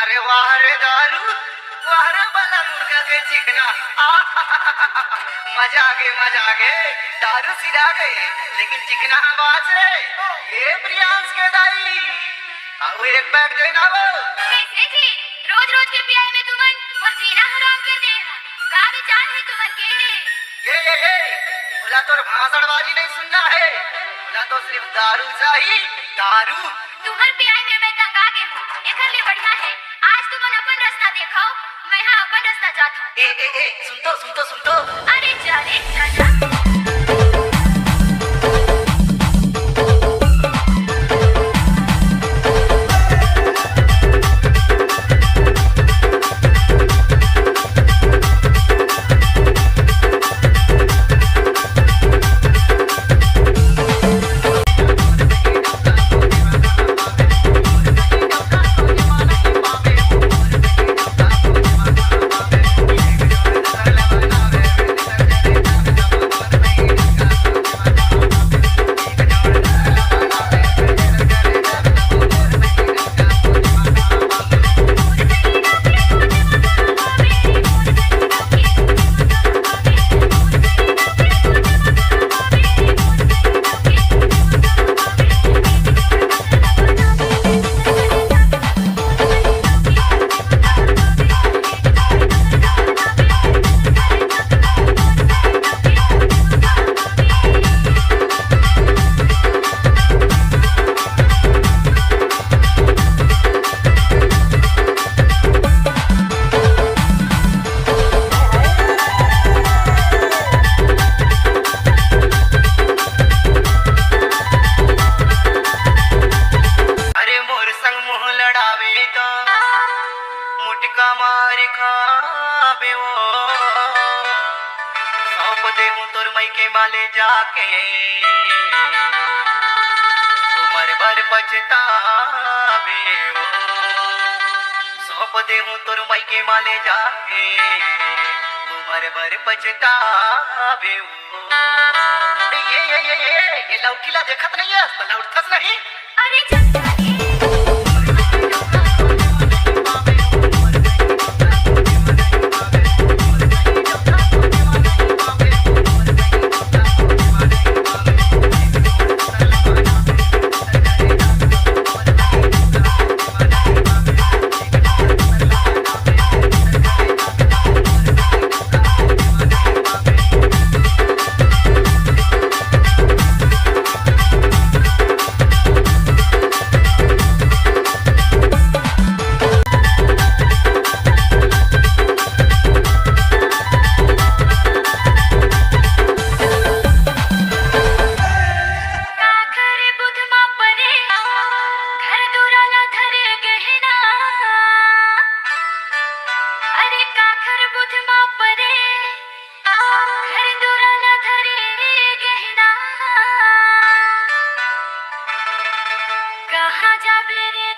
अरे वाह रे दारू, वाह रे बाला मुर्गा के चिकना। मजा आ गए, मजा आ गए। दारू सिरा गए लेकिन चिकना आवाज रे। ये प्रियांश के दाई अब एक पैक देना वो। कैसे जी रोज रोज के पियाई में तुमन और जीना हराम कर दे। का विचार है तुमन के? ये बोला तो भाषणबाजी नहीं सुनना है, बोला तो सिर्फ दारू चाहिए, दारू। तुम्हार पियाई में मैं तंग आ गई हूँ। एकर ले बढ़िया है आज तुमन अपन रास्ता देखो, मैं यहाँ अपन रास्ता जाता हूँ। सुन तो। अरे जा रे जा। के माले जाके उम्र भर पछतावे हो। सौंप दे हूँ तोर मई के माले जाके उम्र भर पछतावे हो। ये लौकीला देखत नहीं है, लौटथस नहीं। अरे चल कहाँ जा बेरे